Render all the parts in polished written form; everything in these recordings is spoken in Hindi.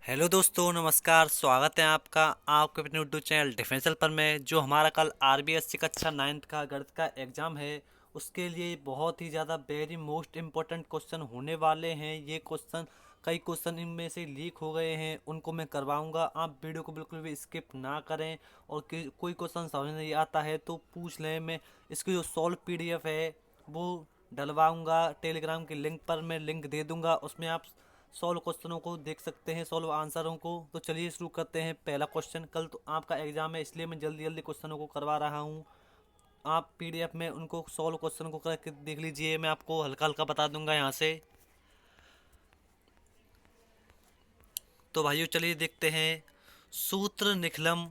हेलो दोस्तों, नमस्कार। स्वागत है आपका आपके अपने यूट्यूब चैनल डिफेंसल पर में। जो हमारा कल आरबीएससी कक्षा 9th का गणित का एग्ज़ाम है, उसके लिए बहुत ही ज़्यादा वेरी मोस्ट इम्पोर्टेंट क्वेश्चन होने वाले हैं। ये क्वेश्चन कई क्वेश्चन इनमें से लीक हो गए हैं, उनको मैं करवाऊंगा। आप वीडियो को बिल्कुल भी स्किप ना करें। और कोई क्वेश्चन समझ नहीं आता है तो पूछ लें। मैं इसकी जो सॉल्व पीडीएफ है वो डलवाऊंगा। टेलीग्राम के लिंक पर मैं लिंक दे दूंगा, उसमें आप सॉल्व क्वेश्चनों को देख सकते हैं, सॉल्व आंसरों को। तो चलिए शुरू करते हैं। पहला क्वेश्चन, कल तो आपका एग्जाम है इसलिए मैं जल्दी जल्दी क्वेश्चनों को करवा रहा हूँ। आप पीडीएफ में उनको सॉल्व क्वेश्चन को करके देख लीजिए। मैं आपको हल्का हल्का बता दूंगा यहाँ से। तो भाइयों चलिए देखते हैं। सूत्र निखलम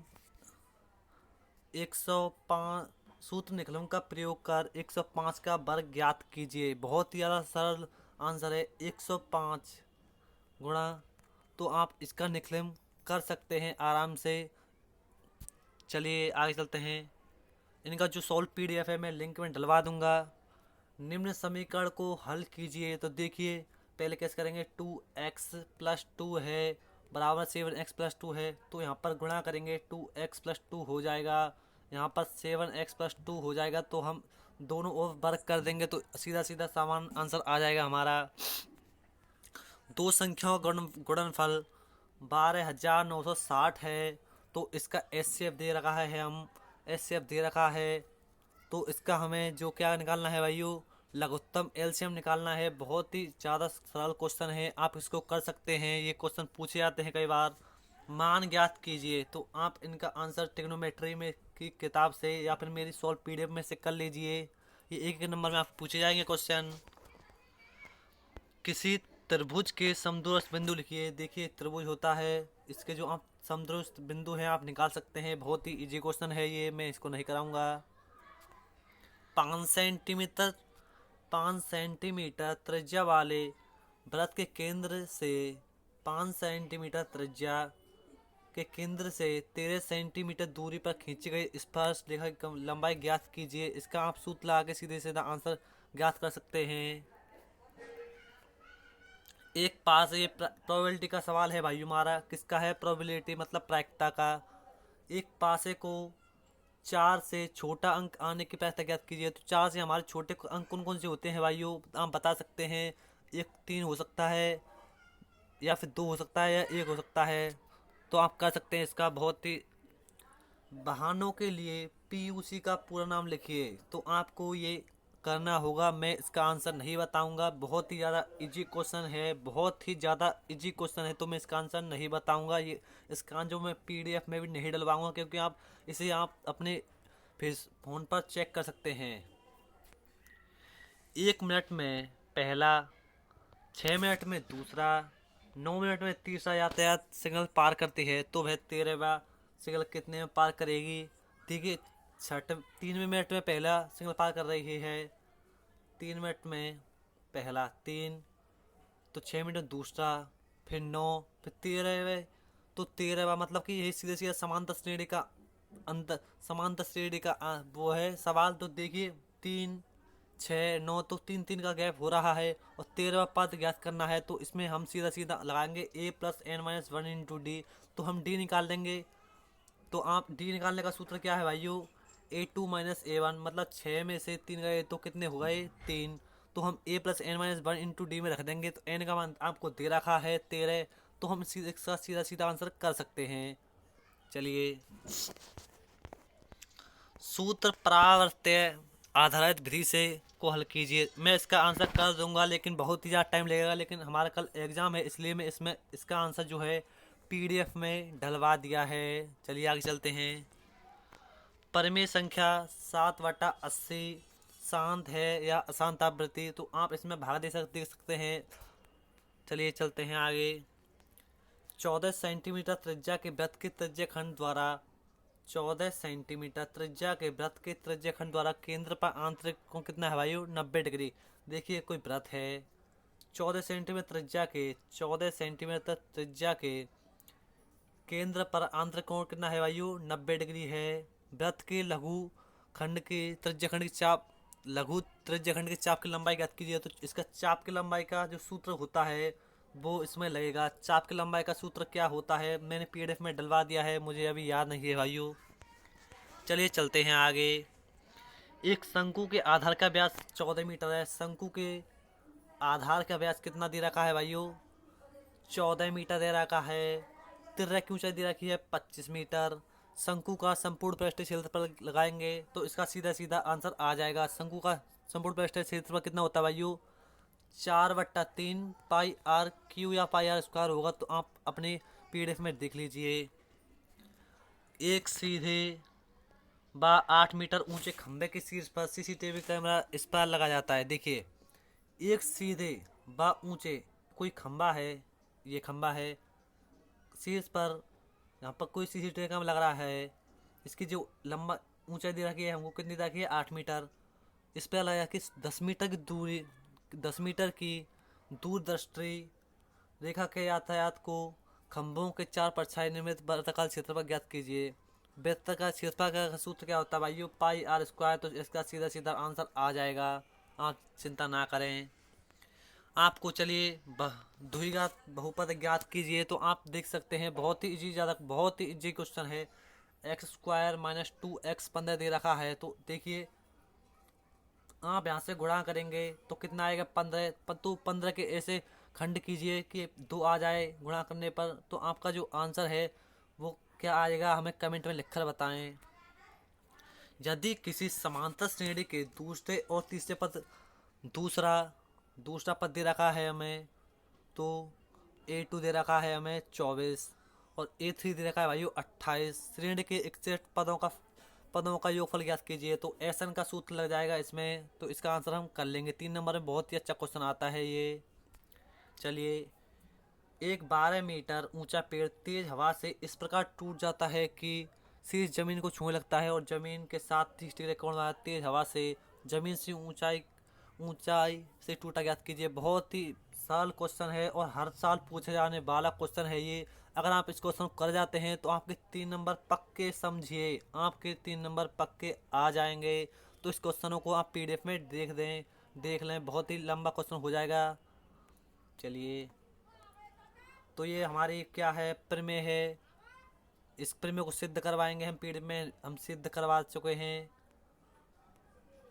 105, सूत्र निखलम का प्रयोग कर 105 का वर्ग ज्ञात कीजिए। बहुत ही ज़्यादा सरल आंसर है, 105 गुणा। तो आप इसका निखलन कर सकते हैं आराम से। चलिए आगे चलते हैं। इनका जो सॉल्व पीडीएफ है मैं लिंक में डलवा दूंगा। निम्न समीकरण को हल कीजिए। तो देखिए, पहले कैसे करेंगे। 2x+2 है बराबर 7x+2 है, तो यहाँ पर गुणा करेंगे 2x+2 हो जाएगा। यहाँ पर 7x+2 हो जाएगा, तो हम दोनों ओर वर्ग कर देंगे तो सीधा सीधा समान आंसर आ जाएगा हमारा। दो संख्याओं का गुणनफल 12,960 है। तो इसका एचसीएफ दे रखा है, हम एचसीएफ दे रखा है। तो इसका हमें जो क्या निकालना है भाइयों, लघुत्तम एलसीएम निकालना है। बहुत ही ज़्यादा सरल क्वेश्चन है, आप इसको कर सकते हैं। ये क्वेश्चन पूछे जाते हैं कई बार। मान ज्ञात कीजिए, तो आप इनका आंसर ट्रिग्नोमेट्री में की किताब से या फिर मेरी सॉल्व पीडीएफ में से कर लीजिए। ये एक एक नंबर में आप पूछे जाएंगे क्वेश्चन। किसी त्रिभुज के समदूरस्थ बिंदु लिखिए। देखिए त्रिभुज होता है, इसके जो आप समदूरस्थ बिंदु हैं आप निकाल सकते हैं। बहुत ही इजी क्वेश्चन है ये, मैं इसको नहीं कराऊंगा। 5 सेंटीमीटर 5 सेंटीमीटर त्रिज्या वाले वृत्त के केंद्र से 5 सेंटीमीटर त्रिज्या के केंद्र से 13 सेंटीमीटर दूरी पर खींची गई स्पर्श रेखा की लंबाई ज्ञात कीजिए। इसका आप सूत्र लगा के सीधे सीधा आंसर ज्ञात कर सकते हैं। एक पास ये प्रोबेबिलिटी का सवाल है भाई हमारा। किसका है? प्रोबेबिलिटी मतलब प्रायिकता का। एक पासे को 4 से छोटा अंक आने की प्रायिकता ज्ञात कीजिए। तो 4 से हमारे छोटे अंक कौन कौन से होते हैं भाइयों, आप बता सकते हैं। एक 3 हो सकता है, या फिर 2 हो सकता है, या 1 हो सकता है। तो आप कर सकते हैं इसका। बहुत ही बहानों के लिए पीयूसी का पूरा नाम लिखिए। तो आपको ये करना होगा, मैं इसका आंसर नहीं बताऊंगा। बहुत ही ज़्यादा इजी क्वेश्चन है, बहुत ही ज़्यादा इजी क्वेश्चन है, तो मैं इसका आंसर नहीं बताऊंगा। ये इसका जो मैं पीडीएफ में भी नहीं डलवाऊंगा, क्योंकि आप इसे आप अपने फेस फोन पर चेक कर सकते हैं। 1 मिनट में पहला, 6 मिनट में दूसरा, 9 मिनट में तीसरा यातायात सिग्नल पार करती है, तो वह 13वां सिग्नल कितने में पार करेगी। ठीक है, 3 मिनट में पहला सिग्नल पार कर रही है। 3 मिनट में पहला 3, तो 6 मिनट में दूसरा, फिर 9, फिर 13वें। तो 13वां मतलब कि यही सीधे सीधा समांतर श्रेणी का अंतर, समांतर श्रेणी का वो है सवाल। तो देखिए 3, 6, 9, तो 3 3 का गैप हो रहा है। और 13वां पद ज्ञात करना है, तो इसमें हम सीधा सीधा लगाएंगे a+n-1 इंटू डी। तो हम डी निकाल देंगे। तो आप डी निकालने का सूत्र क्या है भाइयों, a2 - a1, मतलब 6 में से 3 गए तो कितने हो गए, 3। तो हम a+n-1 इंटू डी में रख देंगे। तो n का मान आपको दे रखा है 13। तो हम सीधा सीधा सीधा आंसर कर सकते हैं। चलिए, सूत्र परावर्त्य आधारित विधि से को हल कीजिए। मैं इसका आंसर कर दूंगा, लेकिन बहुत ही ज़्यादा टाइम लगेगा। लेकिन हमारा कल एग्ज़ाम है, इसलिए मैं इसमें इसका आंसर जो है पीडीएफ में डलवा दिया है। चलिए आगे चलते हैं। परिमेय संख्या 7/80 शांत है या अशांत आवृत्ति। तो आप इसमें भाग दे सकते हैं। चलिए चलते हैं आगे। 14 सेंटीमीटर त्रिज्या के वृत्त के त्रिज्या खंड द्वारा 14 सेंटीमीटर त्रिज्या के वृत्त के त्रिज्या खंड द्वारा केंद्र पर आंतरिक कोण कितना है भाइयों, 90 डिग्री। देखिए कोई वृत्त है 14 सेंटीमीटर त्रिज्या के केंद्र पर आंतरिक कोण कितना है भाइयों, 90 डिग्री है। वृत्त के लघु खंड के त्रिज्या खंड की चाप, लघु त्रिज्या खंड की चाप की लंबाई ज्ञात कीजिए। तो इसका चाप की लंबाई का जो सूत्र होता है वो इसमें लगेगा। चाप की लंबाई का सूत्र क्या होता है मैंने पीडीएफ में डलवा दिया है, मुझे अभी याद नहीं है भाइयों। चलिए चलते हैं आगे। एक शंकु के आधार का व्यास 14 मीटर है। शंकु के आधार का व्यास कितना दे रखा है भाइयों? 14 मीटर दे रखा है। तिर्रा की ऊंचाई दे रखी है 25 मीटर। शंकु का संपूर्ण पृष्ठीय क्षेत्रफल लगाएंगे तो इसका सीधा सीधा आंसर आ जाएगा। शंकु का संपूर्ण पृष्ठीय क्षेत्रफल कितना होता है भाइयों? 4/3 पाई आर क्यू या पाई आर स्क्वायर होगा। तो आप अपने पीडीएफ में देख लीजिए। एक सीधे व 8 मीटर ऊंचे खंभे के शीर्ष पर सीसीटीवी कैमरा इस पर लगा जाता है। देखिए, एक सीधे व ऊंचे कोई खंभा है, ये खंभा है, शीर्ष पर यहाँ पर कोई सीसीटीवी कैमरा लग रहा है। इसकी जो लंबा ऊंचाई दे रखी है हमको कितनी दे रखी है? 8 मीटर। इस पर लगा कि 10 मीटर की दूरी, 10 मीटर की दूरदृष्टि रेखा के यातायात को खंभों के चार परछाई निर्मित वृत्ताकार क्षेत्रफल ज्ञात कीजिए। वृत्ताकार क्षेत्रफल का सूत्र क्या होता है भाइयों? पाई आर स्क्वायर। तो इसका सीधा सीधा आंसर आ जाएगा, आप चिंता ना करें। आपको चलिए द्विघात बहुपद ज्ञात कीजिए। तो आप देख सकते हैं बहुत ही इजी, ज़्यादा बहुत ही इजी क्वेश्चन है। एक्स स्क्वायर माइनस 2x 15 दे रखा है। तो देखिए, आप यहाँ से गुणा करेंगे तो कितना आएगा? 15। तो 15 के ऐसे खंड कीजिए कि 2 आ जाए गुणा करने पर। तो आपका जो आंसर है वो क्या आएगा, हमें कमेंट में लिखकर बताएं। यदि किसी समांतर श्रेणी के दूसरे और तीसरे पद दूसरा दूसरा पद दे रखा है हमें, तो A2 दे रखा है हमें 24 और A3 दे रखा है भाइयों 28। श्रेणी के 61 पदों का योगफल ज्ञात कीजिए। तो एसन का सूत्र लग जाएगा इसमें। तो इसका आंसर हम कर लेंगे। 3 नंबर में बहुत ही अच्छा क्वेश्चन आता है ये। चलिए, एक 12 मीटर ऊंचा पेड़ तेज हवा से इस प्रकार टूट जाता है कि शीर्ष जमीन को छूने लगता है और जमीन के साथ 30 डिग्री कोण वाला तेज हवा से जमीन से ऊंचाई से टूटा ज्ञात कीजिए। बहुत ही सरल क्वेश्चन है और हर साल पूछे जाने वाला क्वेश्चन है ये। अगर आप इस क्वेश्चन को कर जाते हैं तो आपके 3 नंबर पक्के, समझिए आपके 3 नंबर पक्के आ जाएंगे। तो इस क्वेश्चनों को आप पीडीएफ में देख लें, बहुत ही लंबा क्वेश्चन हो जाएगा। चलिए, तो ये हमारी क्या है, प्रमेय है। इस प्रमेय को सिद्ध करवाएंगे हम पीडीएफ में, हम सिद्ध करवा चुके हैं।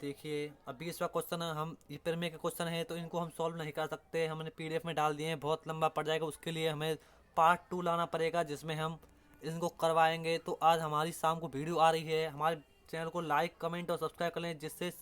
देखिए, अब 20वां क्वेश्चन हम ये प्रमेय के क्वेश्चन है तो इनको हम सॉल्व नहीं कर सकते, हमने पीडीएफ में डाल दिए हैं, बहुत लंबा पड़ जाएगा। उसके लिए हमें पार्ट 2 लाना पड़ेगा जिसमें हम इनको करवाएंगे। तो आज हमारी शाम को वीडियो आ रही है, हमारे चैनल को लाइक कमेंट और सब्सक्राइब कर लें जिससे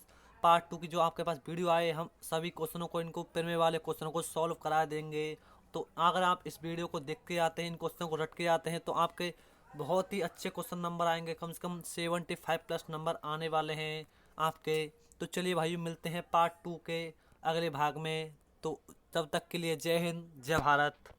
पार्ट 2 की जो आपके पास वीडियो आए हम सभी क्वेश्चनों को, इनको प्रमेय वाले क्वेश्चनों को सॉल्व करा देंगे। तो अगर आप इस वीडियो को देख के आते हैं, इन क्वेश्चनों को रट के आते हैं तो आपके बहुत ही अच्छे क्वेश्चन नंबर आएंगे, कम से कम 75+ नंबर आने वाले हैं आपके। तो चलिए भाई, मिलते हैं पार्ट 2 के अगले भाग में। तो तब तक के लिए जय हिंद, जय भारत।